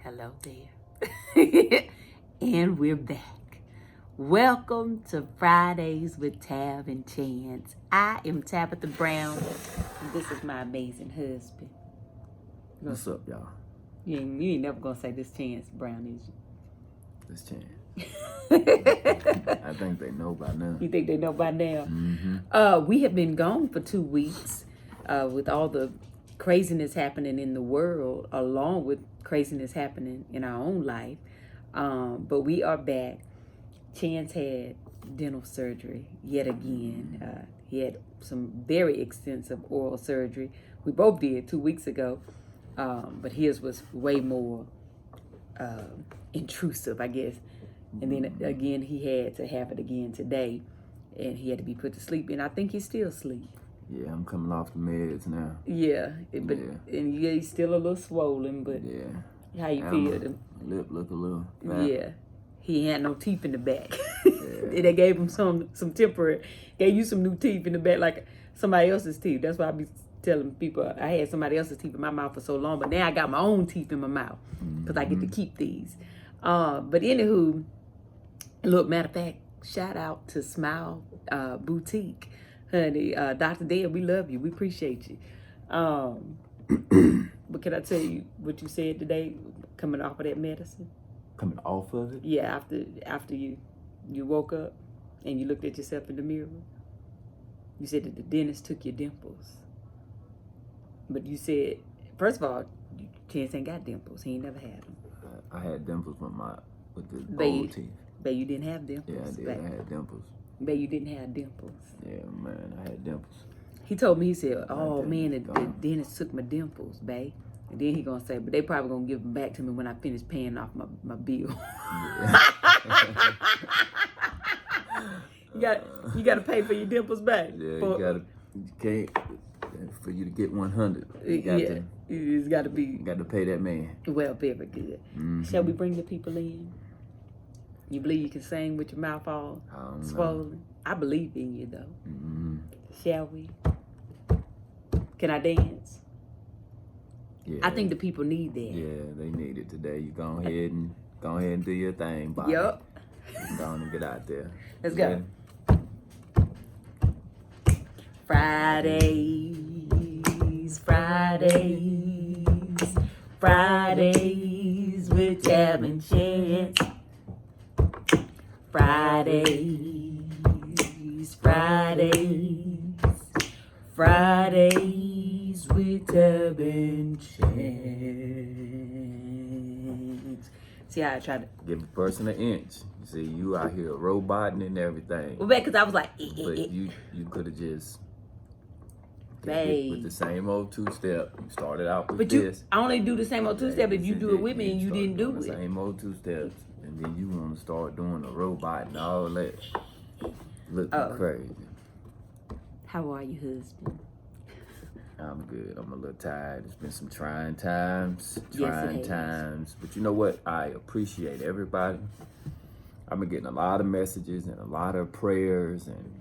Hello there. And we're back. Welcome to Fridays with Tab&Chance. I am Tabitha Brown, and this is my amazing husband. What's up, y'all? You ain't never gonna say this Chance Brown, is you? This Chance. I think they know by now. You think they know by now? Mm-hmm. We have been gone for 2 weeks with all the craziness happening in the world, along with craziness happening in our own life. But we are back. Chance had dental surgery yet again. He had some very extensive oral surgery. We both did 2 weeks ago, but his was way more intrusive, I guess. And then again, he had to have it again today, and he had to be put to sleep. And I think he's still asleep. Yeah, I'm coming off the meds now. Yeah, and he's still a little swollen. But how you feel? The lip look a little fat. Yeah, he had no teeth in the back. They gave him some temporary. Gave you some new teeth in the back, like somebody else's teeth. That's why I be telling people I had somebody else's teeth in my mouth for so long, but now I got my own teeth in my mouth because I get to keep these. But anywho, look, matter of fact, shout out to Smile Boutique, honey. Dr. Dale, we love you. We appreciate you. But can I tell you what you said today, coming off of that medicine? Coming off of it? Yeah, after you woke up and you looked at yourself in the mirror, you said that the dentist took your dimples. But you said, first of all, Chance ain't got dimples. He ain't never had them. I had dimples with the Babe, old teeth. Babe, you didn't have dimples. Yeah, I did. Babe. I had dimples. Babe, you didn't have dimples. Yeah, man, I had dimples. He told me, he said, oh man, the gone. dentist took my dimples, babe. And then he gonna say, but they probably gonna give them back to me when I finish paying off my bill. You gotta pay for your dimples back. Yeah, you can't, for you to get 100. It's gotta be. You got to pay that man. Well, very good. Shall we bring the people in? You believe you can sing with your mouth all swollen? I believe in you though. Shall we? Can I dance? Yeah. I think the people need that. Yeah, they need it today. You go ahead and do your thing, Bobby. Yup. Go on and get out there. Let's go. Fridays with Tab&Chance. Fridays with Tab&Chance. See how I tried to give a person an inch. See, you out here roboting and everything. Well, because I was like, but you could have just babe, with the same old two-step. You started out with this. I only do the same old two-step if you do it with me and you didn't do it. Same old two steps, and then you want to start doing a robot and all that. Looking crazy. How are you, husband? I'm good. I'm a little tired. It's been some trying times. But you know what? I appreciate everybody. I've been getting a lot of messages and a lot of prayers and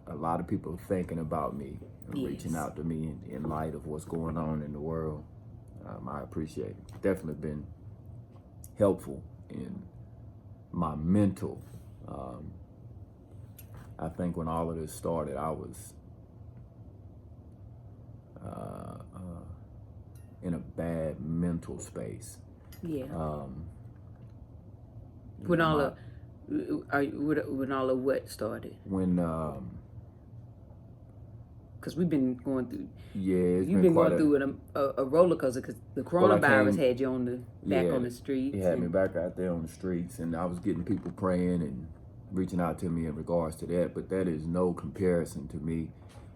a lot of people thinking about me and reaching out to me in light of what's going on in the world. I appreciate it. Definitely been helpful in my mental. I think when all of this started, I was in a bad mental space. Yeah. When all of what started? When because we've been going through. Yeah, you've been going through a roller coaster because the coronavirus had you on the back on the streets. It had me back out there on the streets, and I was getting people praying and reaching out to me in regards to that. But that is no comparison to me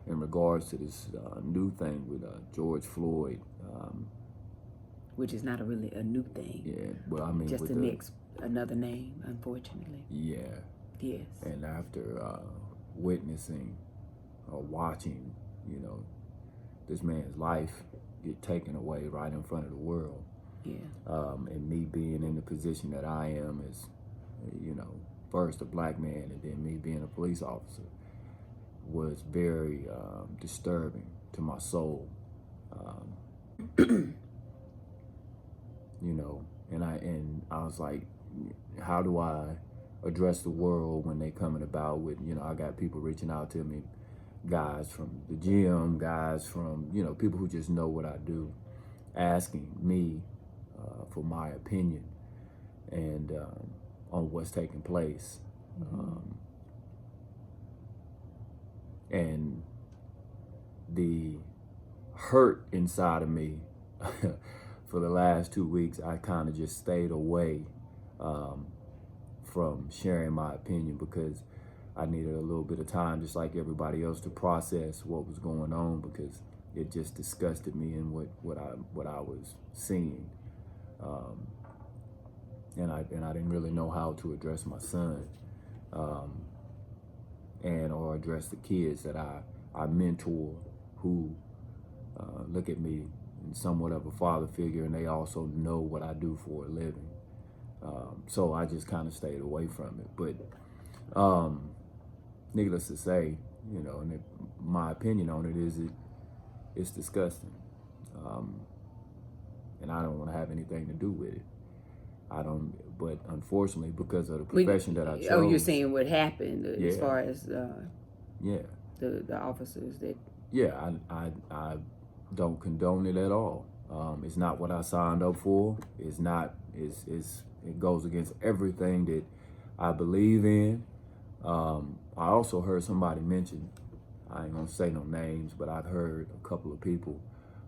in regards to this new thing with George Floyd. Which is not really a new thing. Yeah, well, I mean, just the next another name, unfortunately. Yeah. Yes. And after witnessing or watching, this man's life get taken away right in front of the world. Yeah. And me being in the position that I am as, first a black man and then me being a police officer was very disturbing to my soul. You know, and I was like, how do I address the world when they coming about with, you know, I got people reaching out to me, guys from the gym, guys from, you know, people who just know what I do, asking me for my opinion and on what's taking place. And the hurt inside of me for the last 2 weeks, I kind of just stayed away from sharing my opinion because I needed a little bit of time, just like everybody else, to process what was going on, because it just disgusted me and what I was seeing, and I didn't really know how to address my son, or address the kids that I mentor, who look at me in somewhat of a father figure, and they also know what I do for a living. So I just kind of stayed away from it. But needless to say, you know, and my opinion on it is it's disgusting. And I don't want to have anything to do with it. But unfortunately, because of the profession that I chose. Oh, you're saying what happened as far as the officers that. Yeah, I don't condone it at all. It's not what I signed up for. It's not. It goes against everything that I believe in. I also heard somebody mention, I ain't gonna say no names, but I've heard a couple of people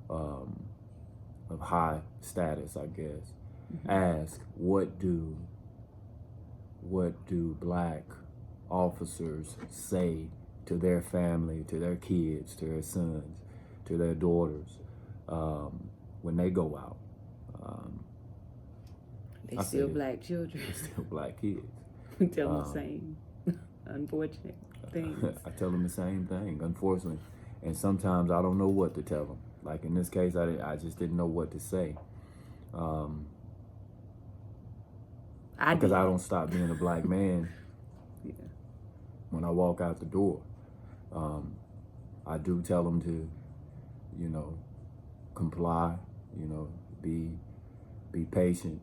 of high status, I guess, ask, what do black officers say to their family, to their kids, to their sons, to their daughters when they go out? They still black children. They're still black kids. We tell them the same unfortunate things. I tell them the same thing, unfortunately. And sometimes I don't know what to tell them. Like in this case, I just didn't know what to say. Because I don't stop being a black man when I walk out the door. I do tell them to, you know, comply, you know, be patient.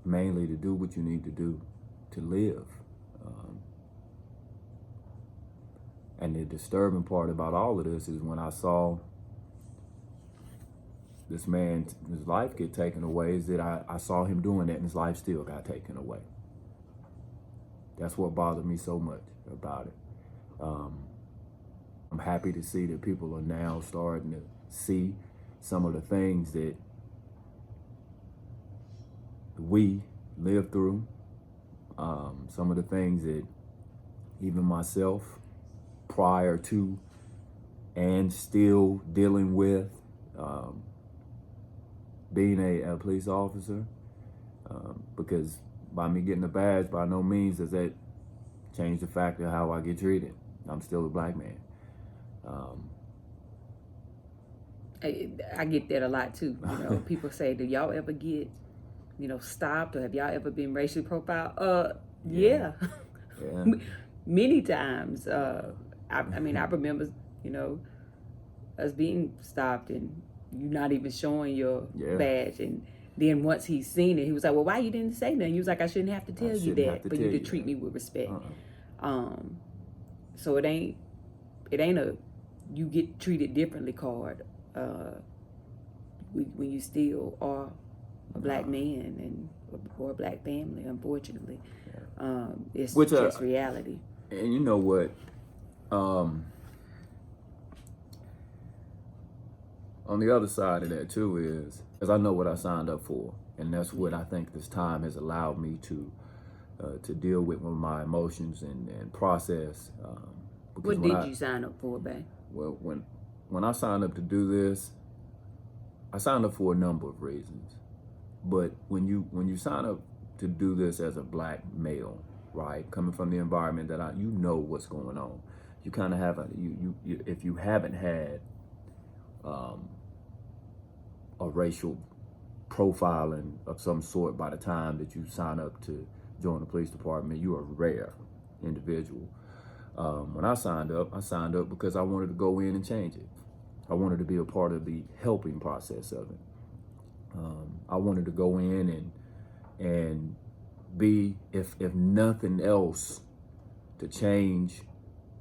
Mainly to do what you need to do to live. And the disturbing part about all of this is when I saw this man's life get taken away, is that I saw him doing that and his life still got taken away. That's what bothered me so much about it. I'm happy to see that people are now starting to see some of the things that we lived through, some of the things that even myself, prior to and still dealing with being a police officer, because by me getting a badge, by no means does that change the fact of how I get treated. I'm still a black man. I get that a lot too. You know, people say, "Do y'all ever get, you know, stopped, or have y'all ever been racially profiled?" Yeah. Many times. I mean, I remember, you know, us being stopped and you not even showing your badge, and then once he's seen it, he was like, "Well, why you didn't say nothing?" He was like, "I shouldn't have to tell you that, for you to treat me with respect." So it ain't a you get treated differently card when you still are a black man and or a black family. Unfortunately, it's just reality. And you know what? On the other side of that too is, because I know what I signed up for, and that's what I think this time has allowed me to deal with my emotions and process. What did you sign up for, babe? Well, when I signed up to do this, I signed up for a number of reasons. But when you sign up to do this as a black male, right, coming from the environment that you know what's going on, you kind of have if you haven't had a racial profiling of some sort by the time that you sign up to join the police department, you're a rare individual. When I signed up because I wanted to go in and change it. I wanted to be a part of the helping process of it. I wanted to go in and be, if nothing else, to change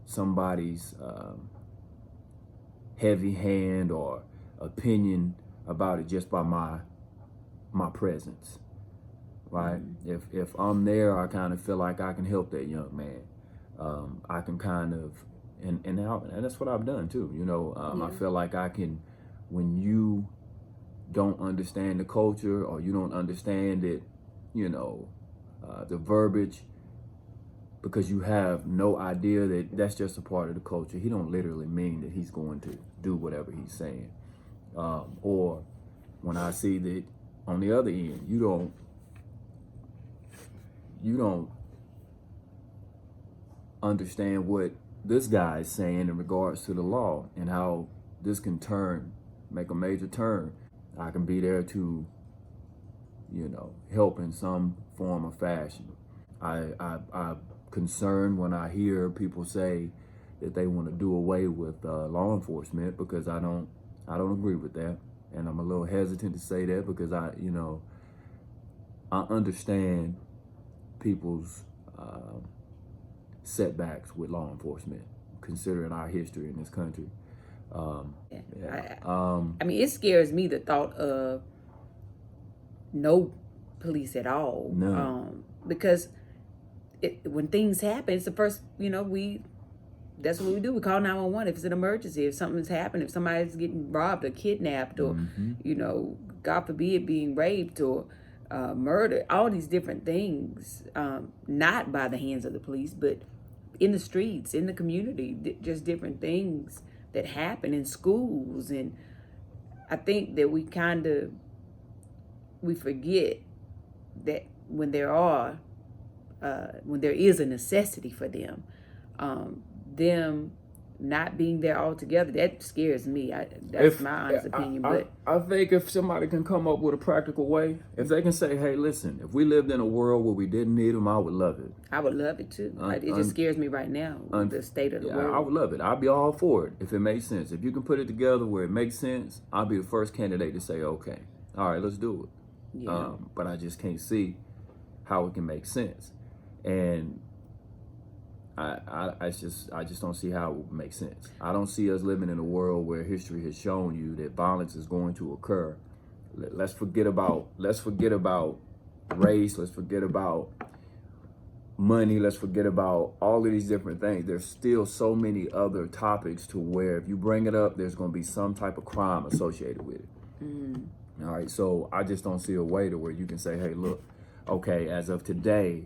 somebody's heavy hand or opinion about it just by my presence, right? If I'm there, I kind of feel like I can help that young man. I can kind of and that's what I've done too. I feel like I can, when you don't understand the culture or you don't understand it, the verbiage, because you have no idea that that's just a part of the culture. He don't literally mean that he's going to do whatever he's saying. Or when I see that on the other end, you don't understand what this guy is saying in regards to the law and how this can make a major turn. I can be there to, help in some form or fashion. I'm concerned when I hear people say that they want to do away with law enforcement, because I don't agree with that, and I'm a little hesitant to say that because I understand people's setbacks with law enforcement, considering our history in this country. I mean, it scares me, the thought of no police at all. No. Because when things happen, it's the first, that's what we do. We call 911 if it's an emergency, if something's happened, if somebody's getting robbed or kidnapped, or, God forbid, being raped or murdered, all these different things, not by the hands of the police, but in the streets, in the community, just different things that happen in schools. And I think that we forget that when there is a necessity for them, them not being there altogether, that scares me. That's my honest opinion. But I think if somebody can come up with a practical way, if they can say, hey, listen, if we lived in a world where we didn't need them, I would love it. I would love it too. It just scares me right now, the state of the world. I would love it. I'd be all for it if it makes sense. If you can put it together where it makes sense, I'll be the first candidate to say, okay, all right, let's do it. Yeah. But I just can't see how it can make sense. And I just don't see how it would make sense. I don't see us living in a world where history has shown you that violence is going to occur. Let's forget about race. Let's forget about money. Let's forget about all of these different things. There's still so many other topics to where if you bring it up, there's going to be some type of crime associated with it. All right, so I just don't see a way to where you can say, hey, look, okay, as of today,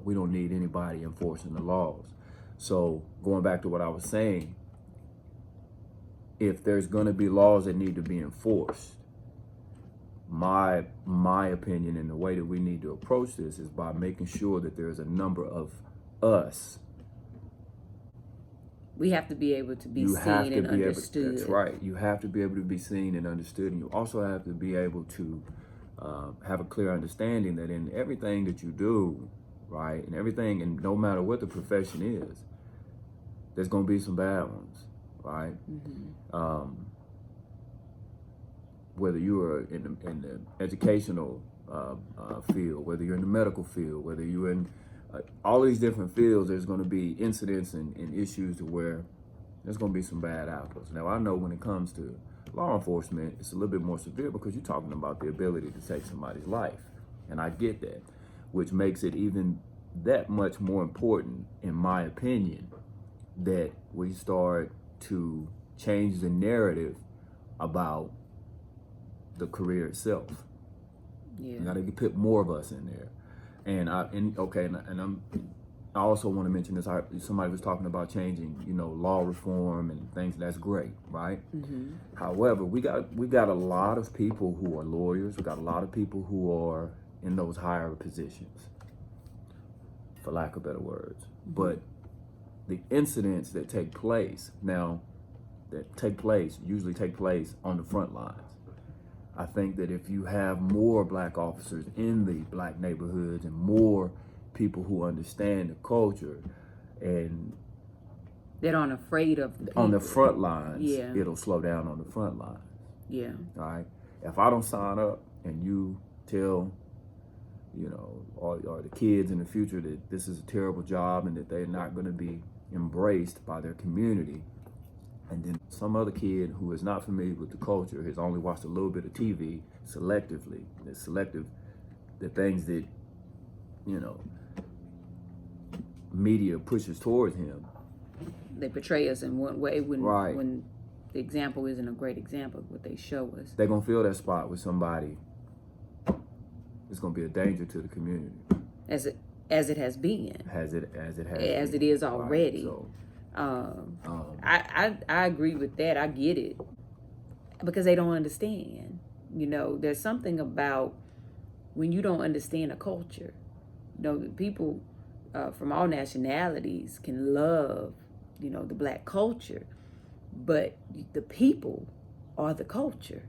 we don't need anybody enforcing the laws. So going back to what I was saying, if there's going to be laws that need to be enforced, my opinion and the way that we need to approach this is by making sure that there's a number of us. We have to be able to be seen and understood. That's right. You have to be able to be seen and understood, and you also have to be able to have a clear understanding that in everything that you do, right, and no matter what the profession is, there's going to be some bad ones, right? Whether you are in the educational field, whether you're in the medical field, whether you're in all these different fields, there's going to be incidents and issues to where there's going to be some bad apples. Now, I know when it comes to law enforcement, it's a little bit more severe because you're talking about the ability to take somebody's life. And I get that, which makes it even that much more important, in my opinion, that we start to change the narrative about the career itself. Yeah. You got to put more of us in there. And I also want to mention this. Somebody was talking about changing, law reform and things. That's great, right? However, we got a lot of people who are lawyers. We got a lot of people who are in those higher positions, for lack of better words. But the incidents that take place usually take place on the front lines. I think that if you have more black officers in the black neighborhoods and more people who understand the culture and That aren't afraid of the people. On the front lines, Yeah. it'll slow down on the front lines. Yeah. All right. If I don't sign up and you tell, or the kids in the future that this is a terrible job and that they're not going to be embraced by their community, and then some other kid who is not familiar with the culture has only watched a little bit of TV selectively, the things that, media pushes towards him. They portray us in one way Right. when the example isn't a great example of what they show us. They're going to fill that spot with somebody. It's going to be a danger to the community. As it has been. As it is already. Right. So, I agree with that. I get it. Because they don't understand. There's something about when you don't understand a culture. People from all nationalities can love, the black culture, but the people are the culture.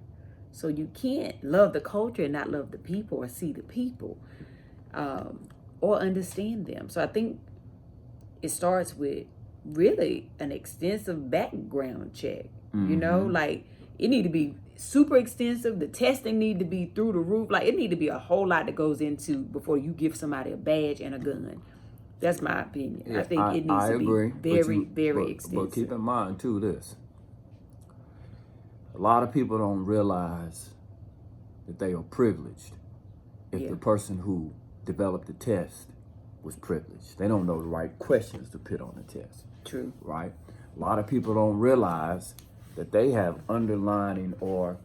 So you can't love the culture and not love the people or see the people or understand them. So I think it starts with really an extensive background check. Mm-hmm. Like it need to be super extensive. The testing need to be through the roof. Like it need to be a whole lot that goes into before you give somebody a badge and a gun. That's my opinion. Yeah, I think it needs to be very extensive. But keep in mind too this. A lot of people don't realize that they are privileged if the person who developed the test was privileged. They don't know the right questions to put on the test. True. Right? A lot of people don't realize that they have underlying or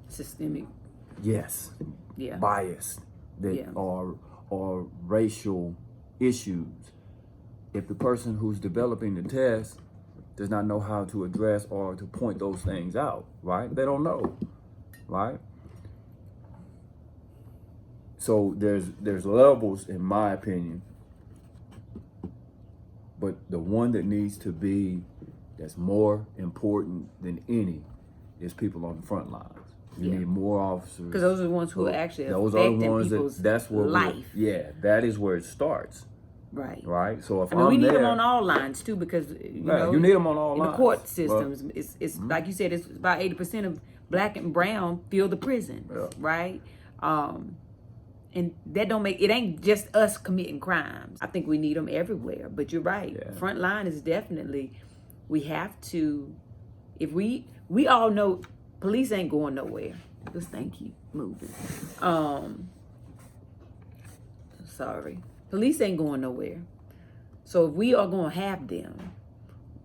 systemic bias that or racial issues. If the person who's developing the test does not know how to address or to point those things out, right? They don't know, right? So there's levels, in my opinion, but the one that needs to be, that's more important than any, is people on the front lines. You need more officers. Because those are the ones who are actually those affecting are the ones people's that's where life. That is where it starts. Right. Right. So if we need them on all lines too, because you need them on all lines. The court systems, it's like you said, it's about 80% of black and brown fill the prison, right? And that don't make it ain't just us committing crimes. I think we need them everywhere. But you're right. Yeah. Front line is definitely, we have to. If we all know police ain't going nowhere. This thing keep moving. Sorry. Police ain't going nowhere. So if we are going to have them,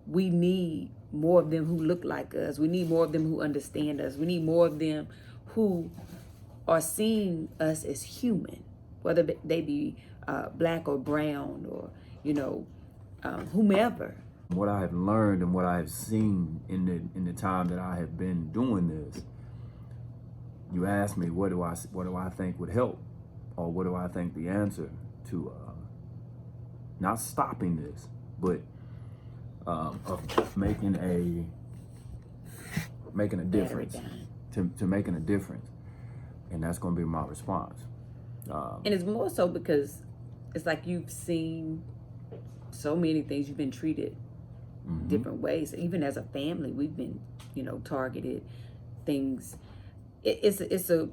we need more of them who look like us. We need more of them who understand us. We need more of them who are seeing us as human, whether they be black or brown or, whomever. What I have learned and what I have seen in the time that I have been doing this, you asked me what do I think would help, or what do I think the answer to not stopping this, but of making a difference, to making a difference, and that's going to be my response. And it's more so because it's like you've seen so many things. You've been treated different ways. Even as a family, we've been, targeted. Things. It's a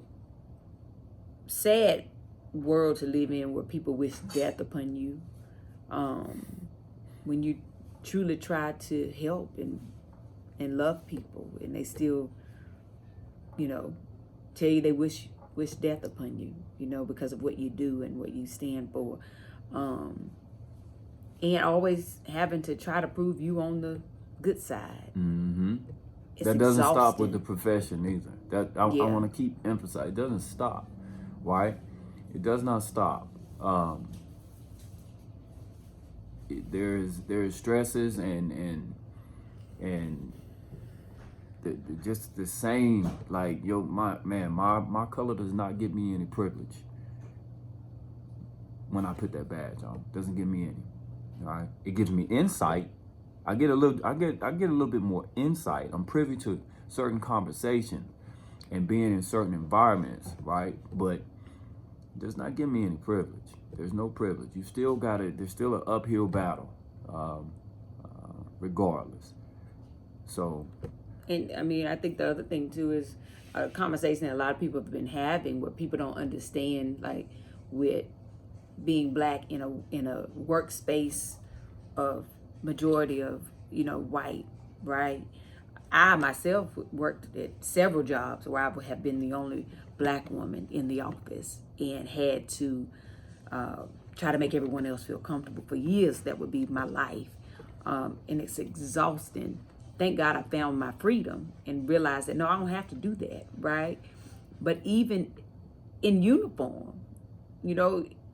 sad world to live in where people wish death upon you. When you truly try to help and love people, and they still, tell you they wish death upon you, because of what you do and what you stand for. And always having to try to prove you on the good side. Mm-hmm. That doesn't stop with the profession either. I want to keep emphasizing, it doesn't stop, right? It does not stop. There's stresses and just the same, like, my color does not give me any privilege when I put that badge on. It doesn't give me any. Right? It gives me insight. I get a little bit more insight. I'm privy to certain conversations and being in certain environments, right? But it does not give me any privilege. There's no privilege. There's still an uphill battle, regardless. So, and I mean, I think the other thing too is a conversation that a lot of people have been having, where people don't understand, like with being black in a workspace of majority of white, right? I myself worked at several jobs where I would have been the only black woman in the office and had to try to make everyone else feel comfortable for years. That would be my life, and it's exhausting. Thank God I found my freedom and realized that no, I don't have to do that, right? But even in uniform,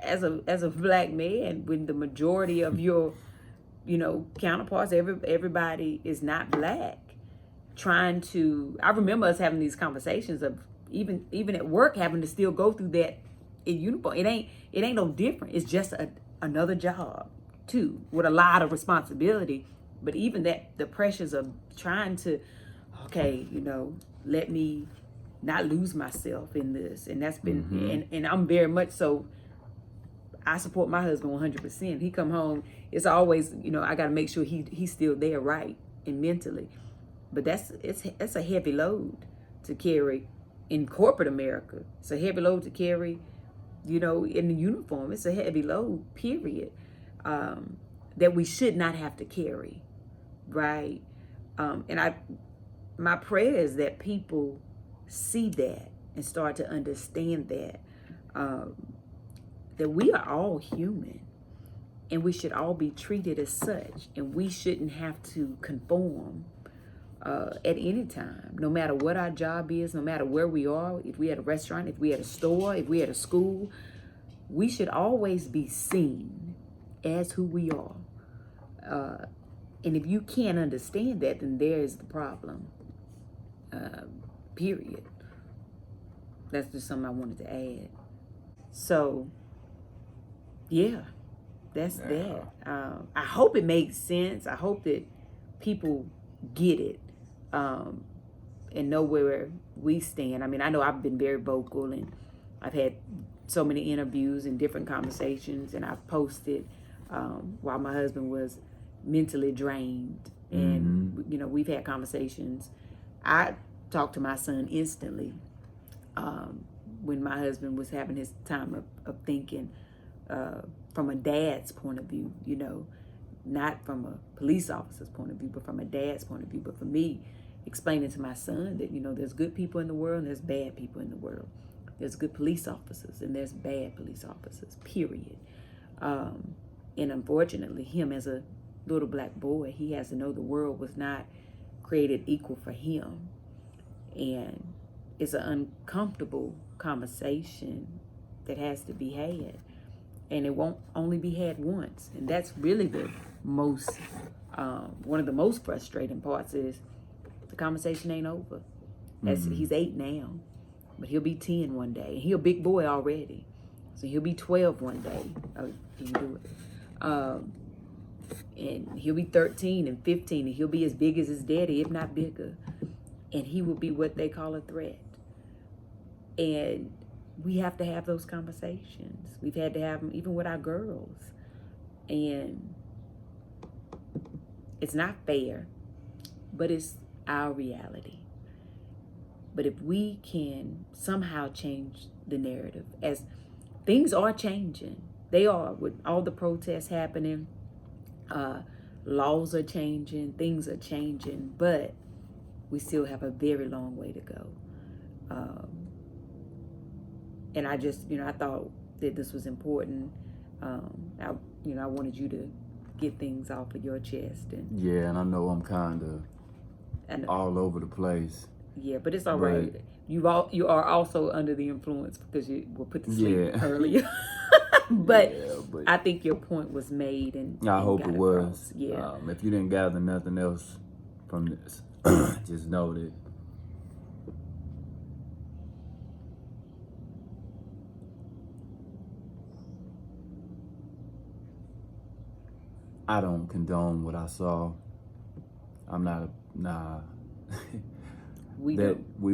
as a black man, when the majority of your counterparts, everybody is not black, I remember us having these conversations of even at work having to still go through that in uniform. It ain't no different. It's just another job too, with a lot of responsibility. But even that, the pressures of trying to, okay, let me not lose myself in this. And that's been, and I'm very much so, I support my husband 100%. He come home, it's always, I got to make sure he's still there, right, and mentally. But that's a heavy load to carry in corporate America. It's a heavy load to carry, in the uniform. It's a heavy load, period, that we should not have to carry, right? And my prayer is that people see that and start to understand that, that we are all human and we should all be treated as such, and we shouldn't have to conform at any time, no matter what our job is, no matter where we are. If we at a restaurant, if we at a store, if we at a school, we should always be seen as who we are. And if you can't understand that, then there is the problem. Period. That's just something I wanted to add. So, yeah, that's that. I hope it makes sense. I hope that people get it, and know where we stand. I mean, I know I've been very vocal, and I've had so many interviews and different conversations, and I've posted while my husband was mentally drained, and we've had conversations. I talked to my son instantly when my husband was having his time of thinking from a dad's point of view, not from a police officer's point of view, but from a dad's point of view. But for me, explaining to my son that, there's good people in the world and there's bad people in the world. There's good police officers and there's bad police officers, period. And unfortunately, him as a little black boy, he has to know the world was not created equal for him. And it's an uncomfortable conversation that has to be had. And it won't only be had once. And that's really the most, one of the most frustrating parts is the conversation ain't over. He's 8 now, but he'll be 10 one day. And he's a big boy already. So he'll be 12 one day. Oh, he can do it. And he'll be 13 and 15, and he'll be as big as his daddy, if not bigger. And he will be what they call a threat. And we have to have those conversations. We've had to have them even with our girls. And it's not fair, but it's our reality. But if we can somehow change the narrative, as things are changing, they are, with all the protests happening, laws are changing, things are changing, but we still have a very long way to go. And I just, I thought that this was important. I wanted you to get things off of your chest. And yeah, and I know I'm kind of all over the place. Yeah, but it's all right. You are also under the influence because you were put to sleep earlier. but I think your point was made, and I hope it was. Yeah. If you didn't gather nothing else from this, just know that I don't condone what I saw. I'm not we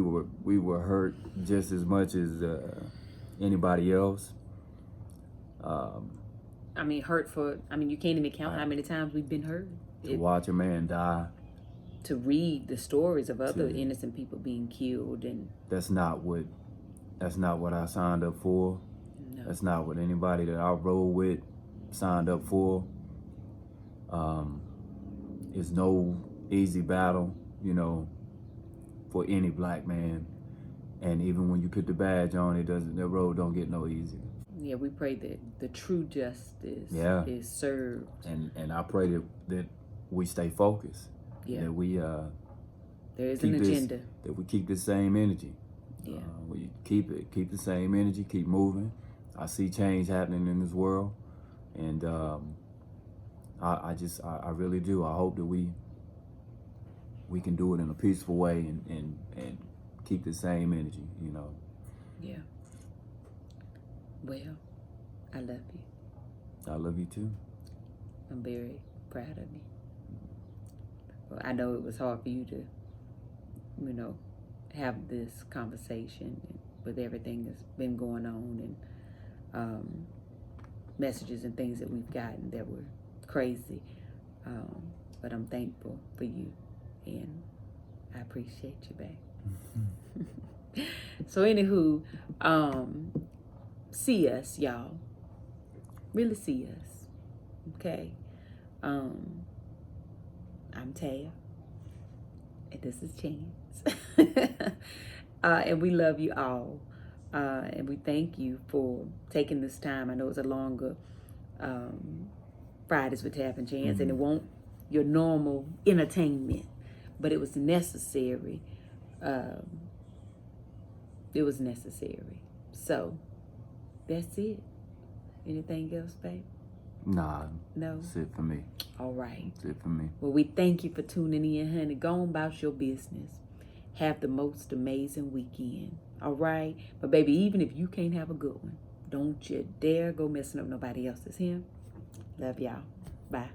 were hurt just as much as anybody else. Hurt for, you can't even count how many times we've been hurt. To watch a man die. To read the stories of other innocent people being killed, and that's not what I signed up for. No. That's not what anybody that I rode with signed up for. It's no easy battle, you know, for any black man. And even when you put the badge on, the road don't get no easier. Yeah, we pray that the true justice is served. And I pray that we stay focused. Yeah. That we there is an agenda. That we keep the same energy. Yeah. We keep the same energy, keep moving. I see change happening in this world, and I really do. I hope that we can do it in a peaceful way and keep the same energy, you know. Yeah. Well, I love you. I love you too. I'm very proud of you. Well, I know it was hard for you to, you know, have this conversation with everything that's been going on, and messages and things that we've gotten that were crazy. But I'm thankful for you, and I appreciate you back. So anywho, see us, y'all. Really see us. Okay. I'm Tab, and this is Chance. And we love you all. And we thank you for taking this time. I know it's a longer Fridays with Tab&Chance, and it won't your normal entertainment, but it was necessary. It was necessary. So that's it. Anything else, babe? Nah. No? That's it for me. All right. That's it for me. Well, we thank you for tuning in, honey. Go on about your business. Have the most amazing weekend. All right? But, baby, even if you can't have a good one, don't you dare go messing up nobody else's. Him. Love y'all. Bye.